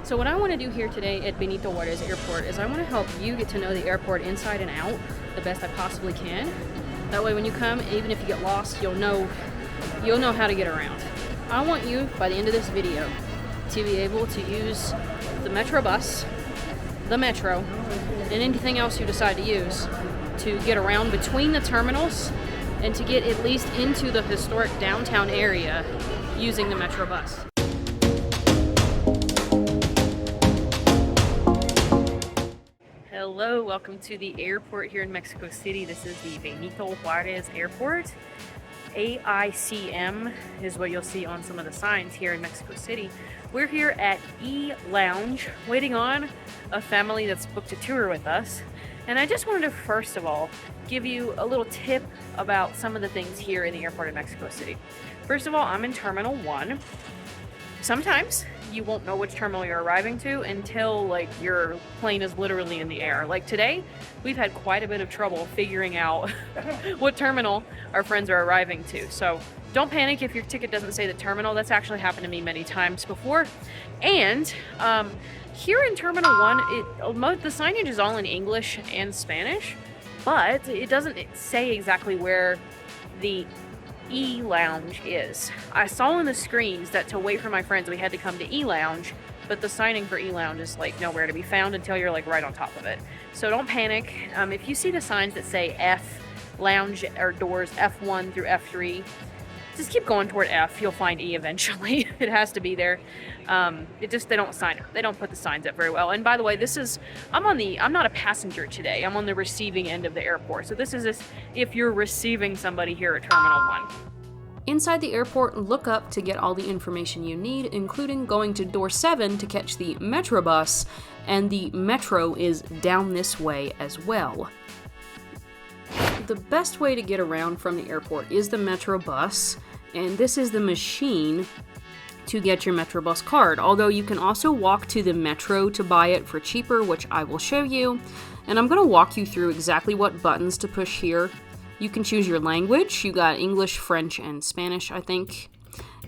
So what I want to do here today at Benito Juarez Airport is I want to help you get to know the airport inside and out the best I possibly can. That way when you come, even if you get lost, you'll know how to get around. I want you, by the end of this video, to be able to use the Metrobus, the Metro, and anything else you decide to use to get around between the terminals and to get at least into the historic downtown area using the Metrobus. Hello, welcome to the airport here in Mexico City. This is the Benito Juarez Airport. AICM is what you'll see on some of the signs here in Mexico City. We're here at E-Lounge, waiting on a family that's booked a tour with us. And I just wanted to, first of all, give you a little tip about some of the things here in the airport of Mexico City. First of all, I'm in Terminal 1. Sometimes you won't know which terminal you're arriving to until like your plane is literally in the air. Like today, we've had quite a bit of trouble figuring out what terminal our friends are arriving to. So don't panic if your ticket doesn't say the terminal. That's actually happened to me many times before. And here in Terminal 1, the signage is all in English and Spanish, but it doesn't say exactly where the E-Lounge is. I saw on the screens that to wait for my friends we had to come to E-Lounge, but the signing for E-Lounge is like nowhere to be found until you're like right on top of it. So don't panic. If you see the signs that say F Lounge or doors F1 through F3, just keep going toward F. You'll find E eventually. It has to be there. They don't sign it. They don't put the signs up very well. And by the way, I'm not a passenger today. I'm on the receiving end of the airport. So this is if you're receiving somebody here at Terminal 1. Inside the airport, look up to get all the information you need, including going to door 7 to catch the Metrobus, and the Metro is down this way as well. The best way to get around from the airport is the Metrobus, and this is the machine to get your Metrobus card, although you can also walk to the Metro to buy it for cheaper, which I will show you, and I'm going to walk you through exactly what buttons to push here. You can choose your language. You got English, French, and Spanish, I think.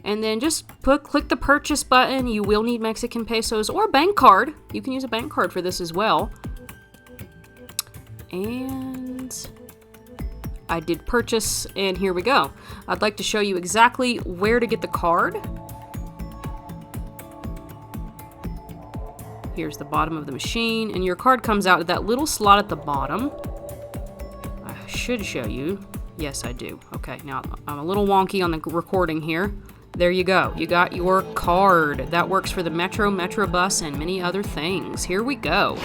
And then just click the purchase button. You will need Mexican pesos or bank card. You can use a bank card for this as well. And I did purchase, and here we go. I'd like to show you exactly where to get the card. Here's the bottom of the machine, and your card comes out at that little slot at the bottom. I should show you. Yes, I do. Okay, now I'm a little wonky on the recording here. There you go. You got your card. That works for the Metro, Metrobus, and many other things. Here we go.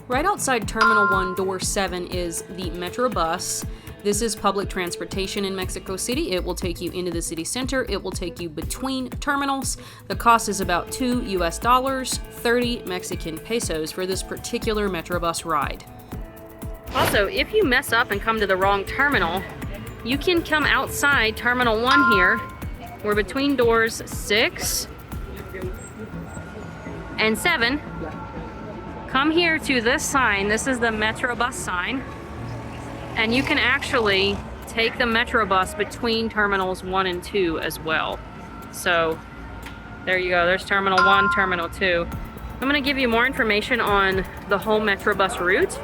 Right outside Terminal 1, door 7 is the Metrobus. This is public transportation in Mexico City. It will take you into the city center. It will take you between terminals. The cost is about $2 US, 30 Mexican pesos for this particular Metrobus ride. Also, if you mess up and come to the wrong terminal, you can come outside Terminal 1 here. We're between doors 6 and 7. Come here to this sign. This is the Metrobus sign. And you can actually take the Metrobus between terminals 1 and 2 as well. So there you go. There's Terminal 1, Terminal 2. I'm going to give you more information on the whole Metrobus route,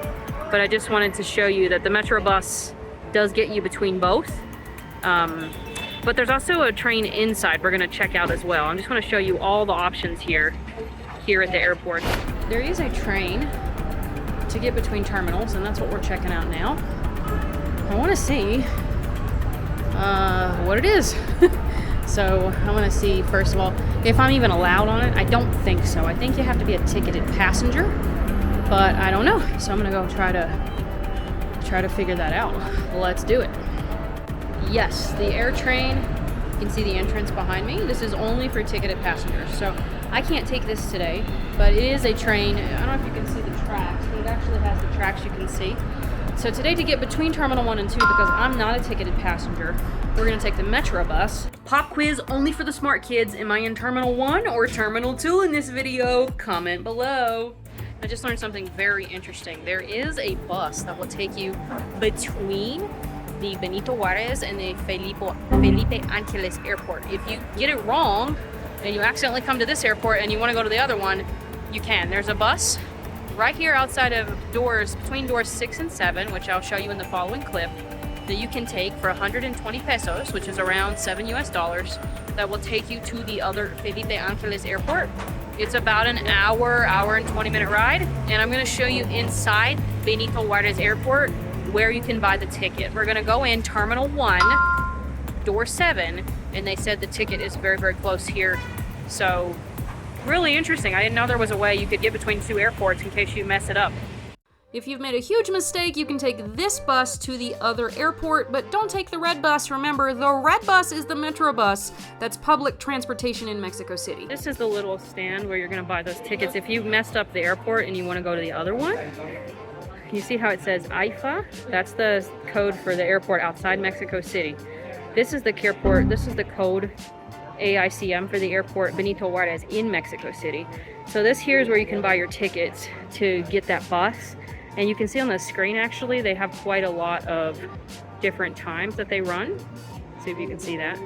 but I just wanted to show you that the Metrobus does get you between both. But there's also a train inside we're going to check out as well. I just want to show you all the options here at the airport. There is a train to get between terminals, and that's what we're checking out now. I want to see what it is. So I want to see, first of all, if I'm even allowed on it. I don't think so. I think you have to be a ticketed passenger, but I don't know. So I'm going to go try to figure that out. Let's do it. Yes, the air train, you can see the entrance behind me. This is only for ticketed passengers. So I can't take this today, but it is a train. I don't know if you can see the tracks, but it actually has the tracks you can see. So today, to get between Terminal 1 and 2, because I'm not a ticketed passenger, we're going to take the Metrobus. Pop quiz only for the smart kids. Am I in Terminal 1 or Terminal 2 in this video? Comment below. I just learned something very interesting. There is a bus that will take you between the Benito Juarez and the Felipe Angeles Airport. If you get it wrong and you accidentally come to this airport and you want to go to the other one, you can. There's a bus right here outside of doors, between doors 6 and 7, which I'll show you in the following clip, that you can take for 120 pesos, which is around $7 US, that will take you to the other Felipe Angeles Airport. It's about an hour and 20-minute ride, and I'm gonna show you inside Benito Juarez Airport where you can buy the ticket. We're gonna go in Terminal 1, door 7, and they said the ticket is very, very close here. So, really interesting. I didn't know there was a way you could get between 2 airports in case you mess it up. If you've made a huge mistake, you can take this bus to the other airport, but don't take the red bus. Remember, the red bus is the Metrobus. That's public transportation in Mexico City. This is the little stand where you're gonna buy those tickets. If you messed up the airport and you wanna go to the other one, you see how it says AIFA? That's the code for the airport outside Mexico City. This is the airport, this is the code AICM for the airport Benito Juarez in Mexico City. So this here is where you can buy your tickets to get that bus. And you can see on the screen, actually, they have quite a lot of different times that they run. See if you can see that.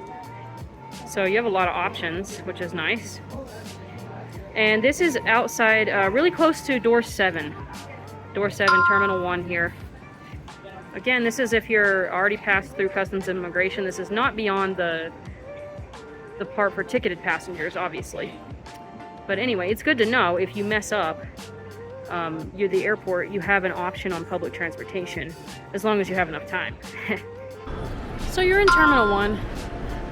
So you have a lot of options, which is nice. And this is outside, really close to door 7. Door 7, Terminal 1 here. Again, this is if you're already passed through Customs and Immigration. This is not beyond the part for ticketed passengers, obviously. But anyway, it's good to know if you mess up, you're the airport, you have an option on public transportation, as long as you have enough time. So you're in Terminal 1.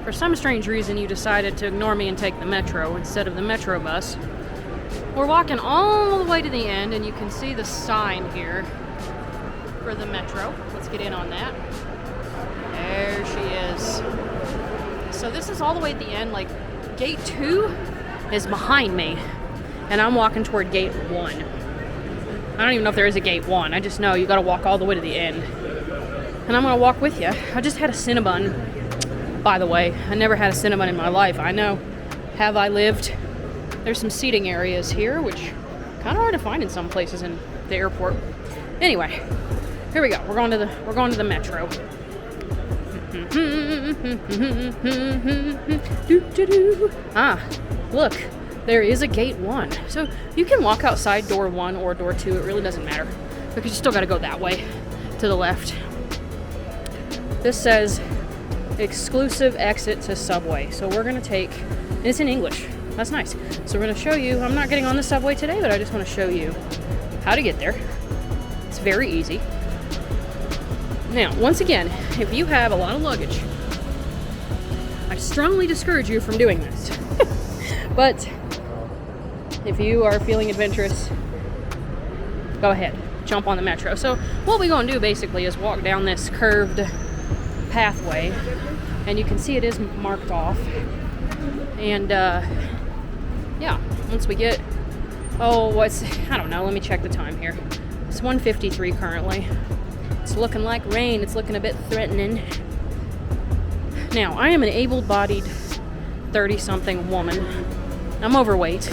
For some strange reason, you decided to ignore me and take the metro instead of the Metrobus. We're walking all the way to the end, and you can see the sign here for the metro. Let's get in on that. There she is. So this is all the way at the end, like gate 2 is behind me, and I'm walking toward gate 1. I don't even know if there is a gate 1. I just know you gotta walk all the way to the end. And I'm gonna walk with you. I just had a Cinnabon, by the way. I never had a Cinnabon in my life. I know. Have I lived? There's some seating areas here, which kind of hard to find in some places in the airport. Anyway, here we go. We're going to the metro. Ah, look. There is a gate 1. So you can walk outside door 1 or door 2. It really doesn't matter, because you still got to go that way to the left. This says exclusive exit to subway. So we're going to take, and it's in English. That's nice. So we're going to show you, I'm not getting on the subway today, but I just want to show you how to get there. It's very easy. Now, once again, if you have a lot of luggage, I strongly discourage you from doing this. But if you are feeling adventurous, go ahead, jump on the metro. So what we're going to do basically is walk down this curved pathway, and you can see it is marked off. And yeah, once we get, I don't know, let me check the time here. It's 1:53 currently. It's looking like rain. It's looking a bit threatening. Now, I am an able-bodied 30-something woman. I'm overweight,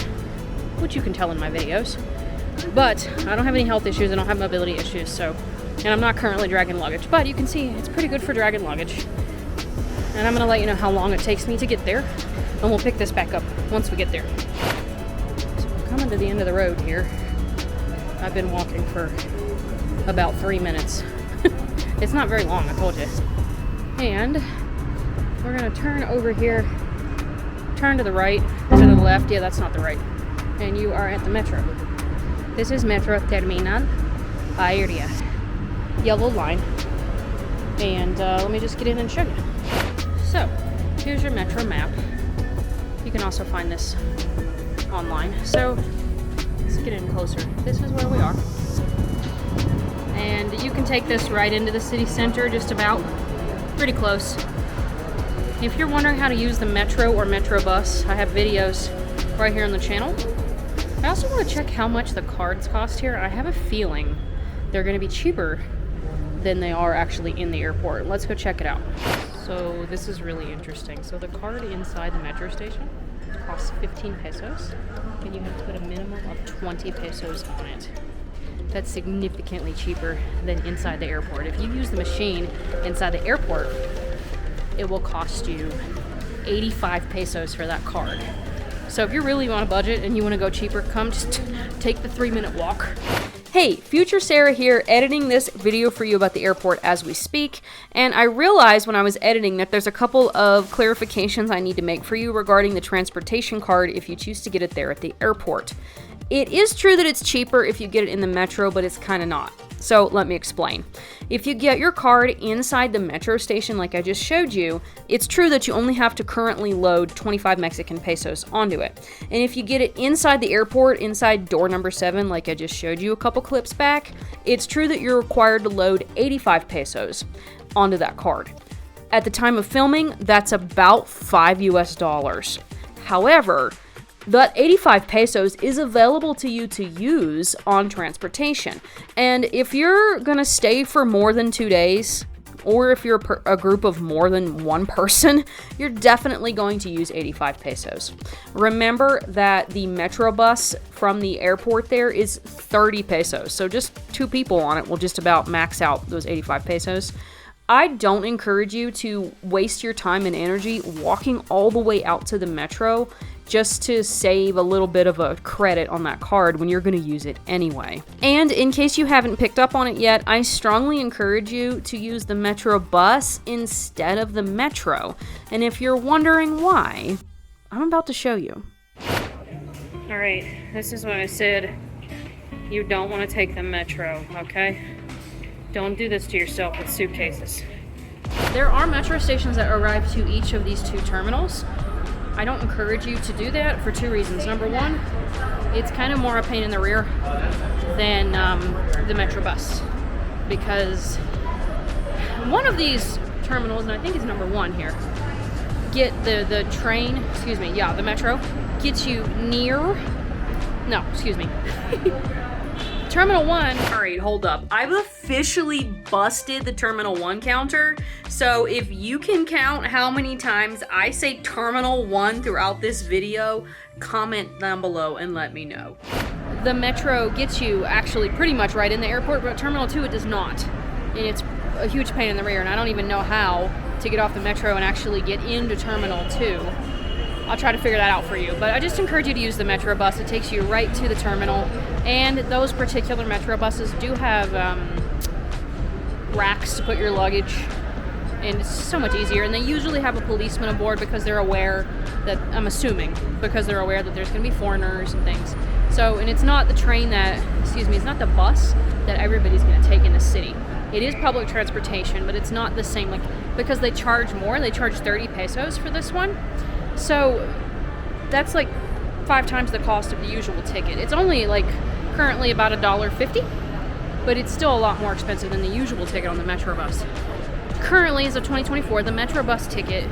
which you can tell in my videos, but I don't have any health issues. I don't have mobility issues, and I'm not currently dragging luggage, but you can see it's pretty good for dragging luggage. And I'm gonna let you know how long it takes me to get there, and we'll pick this back up once we get there. So we're coming to the end of the road here. I've been walking for about 3 minutes. It's not very long, I told you. And we're gonna turn over here, turn to the right, to the left. Yeah, that's not the right. And you are at the metro. This is Metro Terminal Aérea. Yellow line. And let me just get in and show you. So, here's your metro map. You can also find this online. So, let's get in closer. This is where we are. And you can take this right into the city center, just about. Pretty close. If you're wondering how to use the metro or Metrobus, I have videos right here on the channel. I also want to check how much the cards cost here. I have a feeling they're going to be cheaper than they are actually in the airport. Let's go check it out. So this is really interesting. So the card inside the metro station costs 15 pesos, and you have to put a minimum of 20 pesos on it. That's significantly cheaper than inside the airport. If you use the machine inside the airport, it will cost you 85 pesos for that card. So if you're really on a budget and you want to go cheaper, come just take the 3-minute walk. Hey, Future Sarah here, editing this video for you about the airport as we speak, and I realized when I was editing that there's a couple of clarifications I need to make for you regarding the transportation card if you choose to get it there at the airport. It is true that it's cheaper if you get it in the metro, but it's kind of not. So let me explain. If you get your card inside the metro station like I just showed you, it's true that you only have to currently load 25 Mexican pesos onto it. And if you get it inside the airport, inside door number 7 like I just showed you a couple clips back, it's true that you're required to load 85 pesos onto that card. At the time of filming, that's about $5 US. However, that 85 pesos is available to you to use on transportation. And if you're gonna stay for more than 2 days, or if you're a group of more than one person, you're definitely going to use 85 pesos. Remember that the Metrobus from the airport there is 30 pesos. So just 2 people on it will just about max out those 85 pesos. I don't encourage you to waste your time and energy walking all the way out to the metro just to save a little bit of a credit on that card when you're going to use it anyway. And in case you haven't picked up on it yet, I strongly encourage you to use the Metrobus instead of the metro. And if you're wondering why, I'm about to show you. Alright, this is what I said. You don't want to take the metro, okay? Don't do this to yourself with suitcases. There are metro stations that arrive to each of these 2 terminals. I don't encourage you to do that for 2 reasons. Number one, it's kind of more a pain in the rear than the Metrobus, because one of these terminals, and I think it's number 1 here, the metro gets you Terminal 1, alright, hold up. I've officially busted the Terminal 1 counter, so if you can count how many times I say Terminal 1 throughout this video, comment down below and let me know. The metro gets you actually pretty much right in the airport, but Terminal 2 it does not. And it's a huge pain in the rear, and I don't even know how to get off the metro and actually get into Terminal 2. I'll try to figure that out for you, but I just encourage you to use the Metrobus. It takes you right to the terminal, and those particular Metrobuses do have racks to put your luggage, and it's so much easier. And they usually have a policeman aboard because they're aware that, because they're aware that there's going to be foreigners and things. So, and it's not the it's not the bus that everybody's going to take in the city. It is public transportation, but it's not the same, because they charge more. They charge 30 pesos for this one. So that's like 5 times the cost of the usual ticket. It's only currently about $1.50, but it's still a lot more expensive than the usual ticket on the Metrobus. Currently, as of 2024, the Metrobus ticket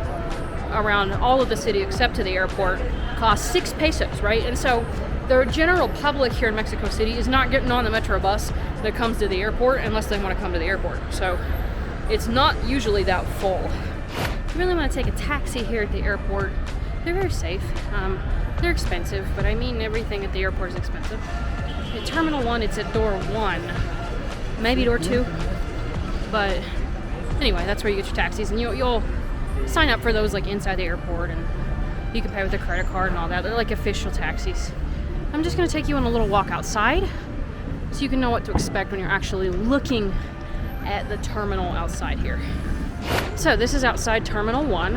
around all of the city except to the airport costs 6 pesos, right? And so the general public here in Mexico City is not getting on the Metrobus that comes to the airport unless they want to come to the airport. So it's not usually that full. If you really want to take a taxi here at the airport, they're very safe. They're expensive, but I mean everything at the airport is expensive. At Terminal 1, it's at door 1, maybe door 2. But anyway, that's where you get your taxis, and you'll sign up for those inside the airport, and you can pay with a credit card and all that. They're like official taxis. I'm just going to take you on a little walk outside so you can know what to expect when you're actually looking at the terminal outside here. So this is outside Terminal 1,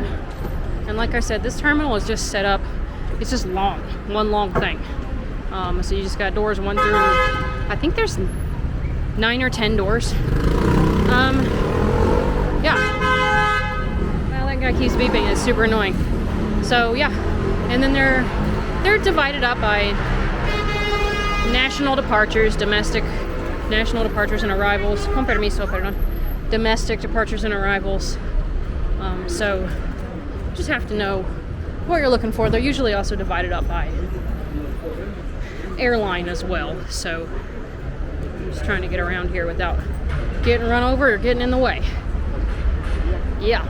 and like I said, this terminal is just set up, it's just one long thing. So you just got doors 1 through, I think there's 9 or 10 doors. Yeah. Well, that guy keeps beeping, it's super annoying. So yeah, and then they're divided up by national departures, domestic, national departures and arrivals. Con permiso, perdón. Domestic departures and arrivals. So just have to know what you're looking for. They're usually also divided up by airline as well. So I'm just trying to get around here without getting run over or getting in the way. Yeah.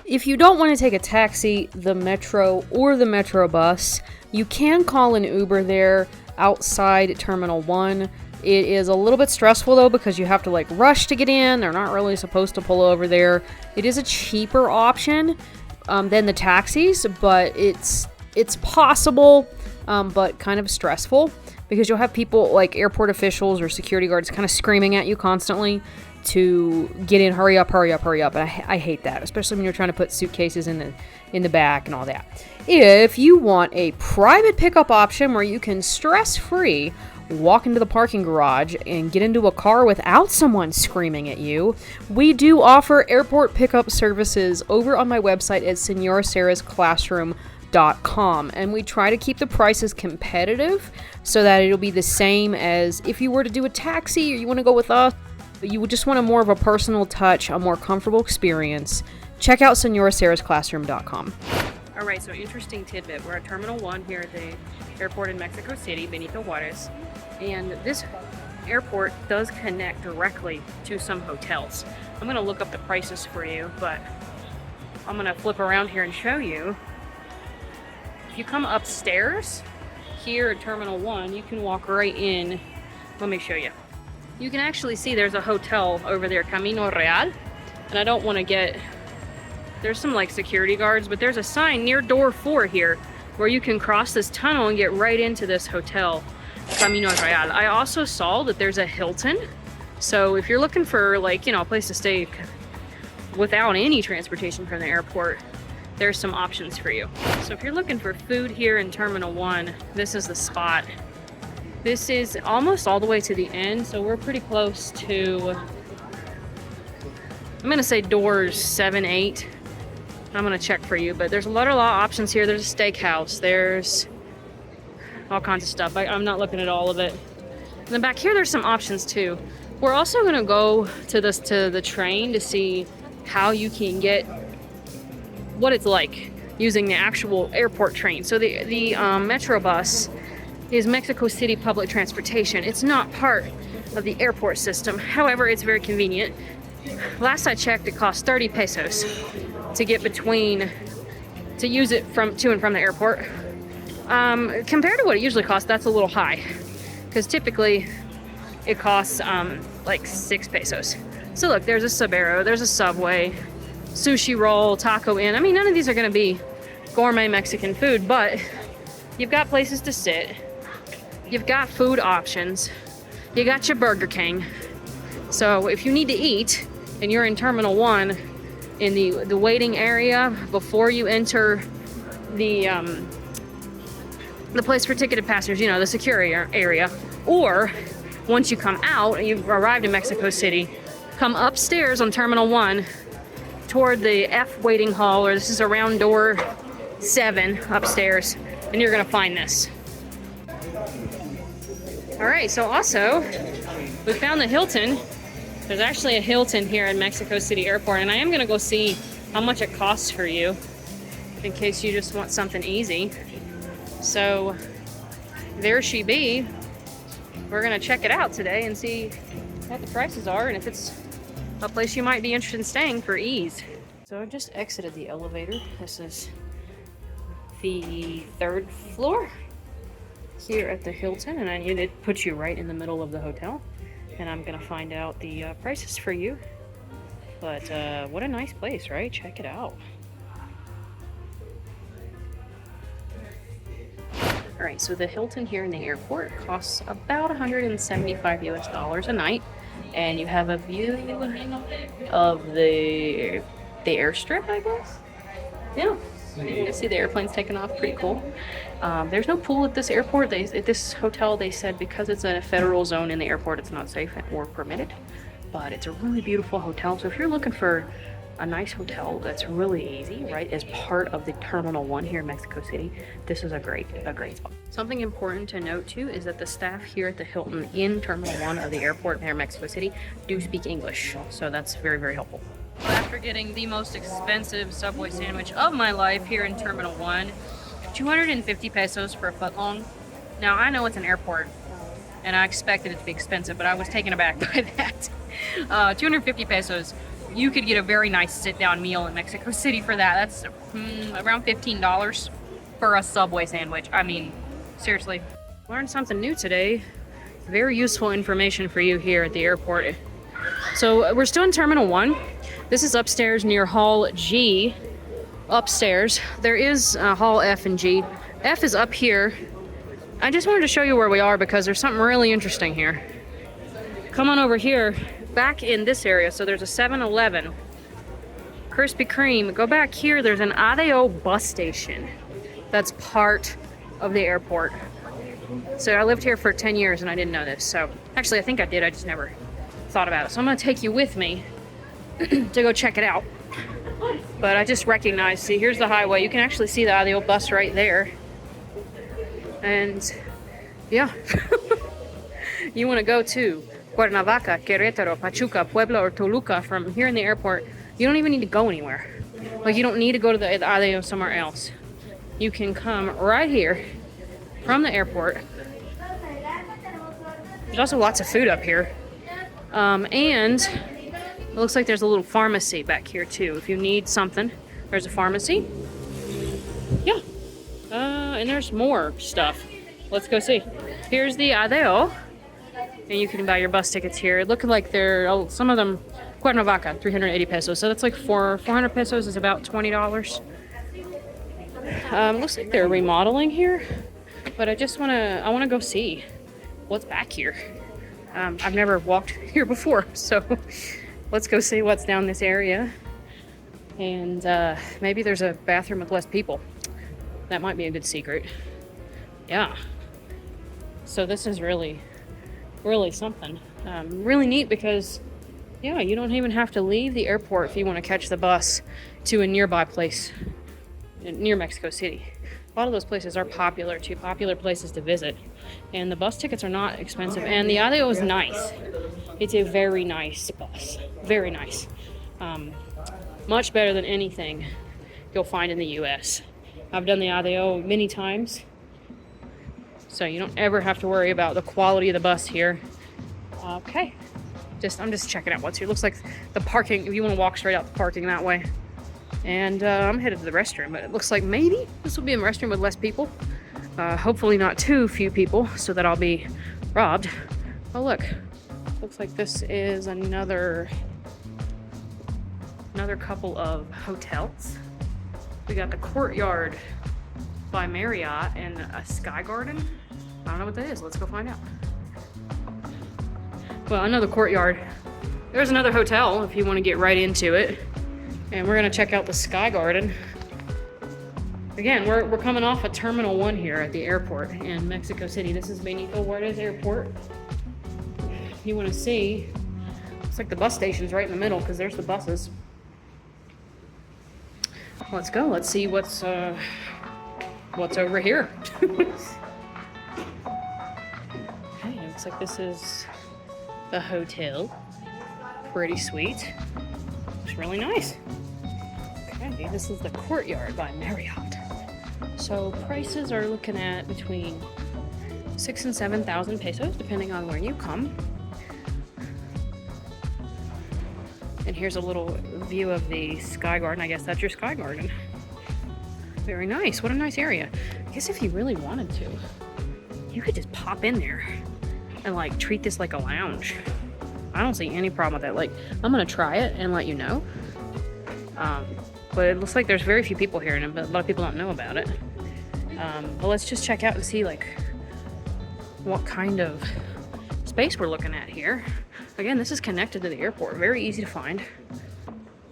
If you don't want to take a taxi, the metro, or the Metrobus, you can call an Uber there outside Terminal 1. It is a little bit stressful though because you have to rush to get in. They're not really supposed to pull over there. It is a cheaper option. than the taxis, but it's possible, but kind of stressful because you'll have people like airport officials or security guards kind of screaming at you constantly to get in, hurry up, hurry up, hurry up. And I hate that, especially when you're trying to put suitcases in the back and all that. If you want a private pickup option where you can stress-free walk into the parking garage and get into a car without someone screaming at you, we do offer airport pickup services over on my website at senorasarasclassroom.com, and we try to keep the prices competitive so that it'll be the same as if you were to do a taxi or you want to go with us, but you would just want a more of a personal touch, a more comfortable experience. Check out senorasarasclassroom.com. All right, so interesting tidbit. We're at Terminal 1 here at the airport in Mexico City, Benito Juarez. And this airport does connect directly to some hotels. I'm going to look up the prices for you, but I'm going to flip around here and show you. If you come upstairs here at Terminal 1, you can walk right in. Let me show you. You can actually see there's a hotel over there, Camino Real. And I don't want to get... There's some like security guards, but there's a sign near door 4 here where you can cross this tunnel and get right into this hotel, Camino Real. I also saw that there's a Hilton. So if you're looking for like, a place to stay without any transportation from the airport, there's some options for you. So if you're looking for food here in Terminal 1, this is the spot. This is almost all the way to the end, so we're pretty close to, I'm gonna say doors 7, 8. I'm gonna check for you, but there's a lot of options here. There's a steakhouse, there's all kinds of stuff. I'm not looking at all of it. And then back here, there's some options too. We're also gonna go to the train to see how you can get what it's like using the actual airport train. So the Metrobus is Mexico City public transportation. It's not part of the airport system. However, it's very convenient. Last I checked, it cost 30 pesos to get to use it to and from the airport. Compared to what it usually costs, that's a little high, because typically it costs like 6 pesos. So look, there's a Sabero, there's a Subway, Sushi Roll, Taco Inn. I mean, none of these are gonna be gourmet Mexican food, but you've got places to sit, you've got food options, you got your Burger King. So if you need to eat and you're in Terminal 1 in the waiting area before you enter the place for ticketed passengers, the security area, or once you come out and you've arrived in Mexico City, come upstairs on Terminal 1 toward the F waiting hall, or this is around door 7 upstairs, and you're gonna find this. All right, so also we found the Hilton. There's actually a Hilton here in Mexico City Airport, and I am gonna go see how much it costs for you in case you just want something easy. So there she be. We're gonna check it out today and see what the prices are and if it's a place you might be interested in staying for ease. So I just exited the elevator. This is the 3rd floor here at the Hilton, and it puts you right in the middle of the hotel. And I'm gonna find out the prices for you. But what a nice place, right? Check it out. All right, so the Hilton here in the airport costs about $175 US a night, and you have a view of the airstrip, I guess. Yeah, you can see the airplanes taking off. Pretty cool. There's no pool at this airport. At this hotel, they said because it's a federal zone in the airport, it's not safe or permitted. But it's a really beautiful hotel. So if you're looking for a nice hotel that's really easy, right, as part of the Terminal 1 here in Mexico City, this is a great spot. Something important to note too is that the staff here at the Hilton in Terminal 1 of the airport here in Mexico City do speak English. So that's very, very helpful. After getting the most expensive Subway sandwich of my life here in Terminal 1, 250 pesos for a footlong. Now, I know it's an airport, and I expected it to be expensive, but I was taken aback by that. 250 pesos. You could get a very nice sit-down meal in Mexico City for that. That's around $15 for a Subway sandwich. I mean, seriously. Learned something new today. Very useful information for you here at the airport. So we're still in Terminal 1. This is upstairs near Hall G. upstairs. There is hall F and G. F is up here. I just wanted to show you where we are because there's something really interesting here. Come on over here, back in this area. So there's a 7-Eleven, Krispy Kreme. Go back here, there's an ADO bus station. That's part of the airport. So I lived here for 10 years and I didn't know this. So actually I think I did, I just never thought about it. So I'm gonna take you with me to go check it out. But I just recognized, see, here's the highway. You can actually see the ADO bus right there. And yeah, you want to go to Cuernavaca, Querétaro, Pachuca, Puebla, or Toluca from here in the airport, you don't even need to go anywhere. Like, you don't need to go to the ADO somewhere else. You can come right here from the airport. There's also lots of food up here. And it looks like there's a little pharmacy back here too. If you need something, there's a pharmacy. Yeah. And there's more stuff. Let's go see. Here's the ADO. And you can buy your bus tickets here. Looking like they're, some of them, Cuernavaca, 380 pesos. So that's like 400 pesos is about $20. Looks like they're remodeling here. But I want to go see what's back here. I've never walked here before. So let's go see what's down this area. And maybe there's a bathroom with less people. That might be a good secret. Yeah. So this is really, really something. Really neat because, yeah, you don't even have to leave the airport if you want to catch the bus to a nearby place near Mexico City. A lot of those places are popular too, popular places to visit. And the bus tickets are not expensive. And the ADO is nice. It's a very nice bus. Very nice. Much better than anything you'll find in the U.S. I've done the ADO many times, so you don't ever have to worry about the quality of the bus here. Okay, I'm just checking out what's here. Looks like the parking, if you want to walk straight out the parking that way. And I'm headed to the restroom, but it looks like maybe this will be a restroom with less people. Hopefully not too few people, so that I'll be robbed. Oh look, looks like this is another couple of hotels. We got the Courtyard by Marriott and a Sky Garden. I don't know what that is. Let's go find out. Well, another Courtyard. There's another hotel if you want to get right into it. And we're going to check out the Sky Garden. Again, we're coming off of Terminal 1 here at the airport in Mexico City. This is Benito Juarez Airport. You want to see, looks like the bus station's right in the middle because there's the buses. Let's go. Let's see what's over here. Okay, looks like this is the hotel. Pretty sweet. It's really nice. Okay, this is the Courtyard by Marriott. So prices are looking at between 6,000 and 7,000 pesos, depending on where you come. And here's a little view of the Sky Garden. I guess that's your Sky Garden. Very nice. What a nice area. I guess if you really wanted to, you could just pop in there and like treat this like a lounge. I don't see any problem with that. Like, I'm gonna try it and let you know. But it looks like there's very few people here, and a lot of people don't know about it. But let's just check out and see like what kind of space we're looking at here. Again, this is connected to the airport. Very easy to find.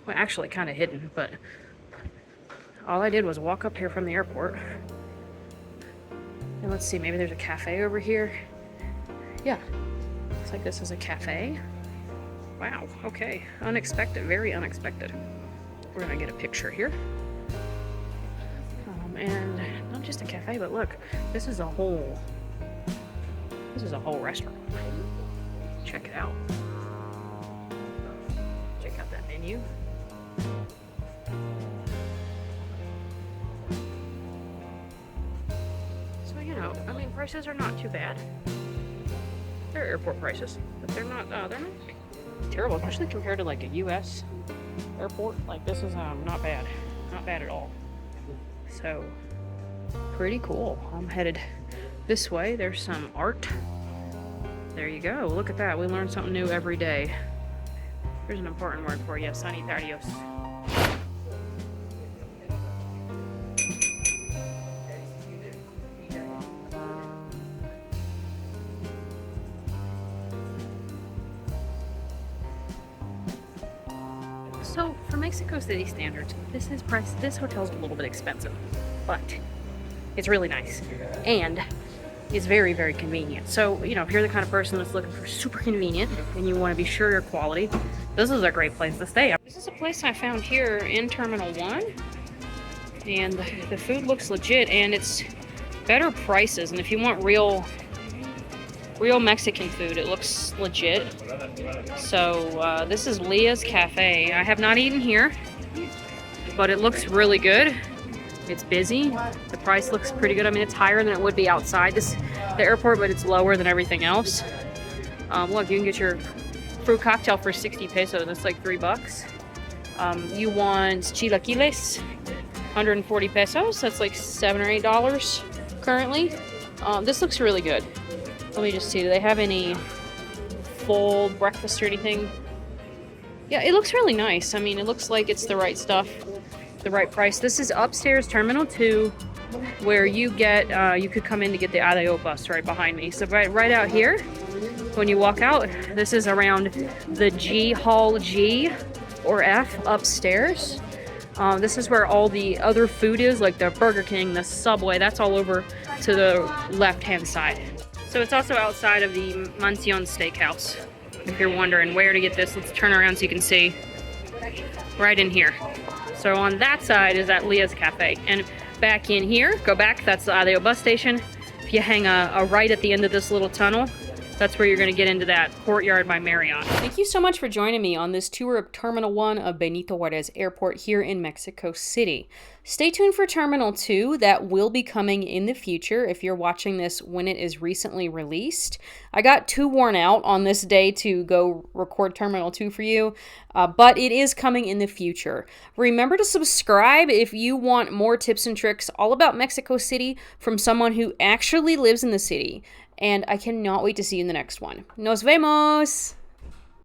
Well, actually kind of hidden, but all I did was walk up here from the airport. And let's see, maybe there's a cafe over here. Yeah, looks like this is a cafe. Wow, okay, unexpected, very unexpected. We're gonna get a picture here. And not just a cafe, but look, this is a whole restaurant. Check it out. Check out that menu. So, you know, I mean, prices are not too bad. They're airport prices, but they're not terrible, especially compared to like a U.S. airport. Like, this is not bad at all. So, pretty cool. I'm headed this way. There's some art. There you go. Look at that. We learn something new every day. Here's an important word for you. Sanitarios. Mexico City standards, this hotel's a little bit expensive, but it's really nice and is very, very convenient. So, you know, if you're the kind of person that's looking for super convenient and you want to be sure your quality, this is a great place to stay. This is a place I found here in Terminal 1, and the food looks legit and it's better prices. And if you want real Mexican food, it looks legit. So this is Leah's Cafe. I have not eaten here, but it looks really good. It's busy. The price looks pretty good. I mean, it's higher than it would be outside the airport, but it's lower than everything else. Look, you can get your fruit cocktail for 60 pesos. That's like $3. You want chilaquiles, 140 pesos. That's like $7 or $8 currently. This looks really good. Let me just see. Do they have any full breakfast or anything? Yeah, it looks really nice. I mean, it looks like it's the right stuff, the right price. This is upstairs Terminal 2, where you get you could come in to get the AIFA bus right behind me. So right out here, when you walk out, this is around the G Hall G or F upstairs. This is where all the other food is, like the Burger King, the Subway. That's all over to the left-hand side. So it's also outside of the Mansion Steakhouse. If you're wondering where to get this, let's turn around so you can see. Right in here. So on that side is at Leah's Cafe. And back in here, go back, that's the AIFA bus station. If you hang a right at the end of this little tunnel, that's where you're going to get into that Courtyard by Marriott. Thank you so much for joining me on this tour of Terminal 1 of Benito Juarez Airport here in Mexico City. Stay tuned for Terminal 2. That will be coming in the future if you're watching this when it is recently released. I got too worn out on this day to go record Terminal 2 for you, but it is coming in the future. Remember to subscribe if you want more tips and tricks all about Mexico City from someone who actually lives in the city. And I cannot wait to see you in the next one. Nos vemos!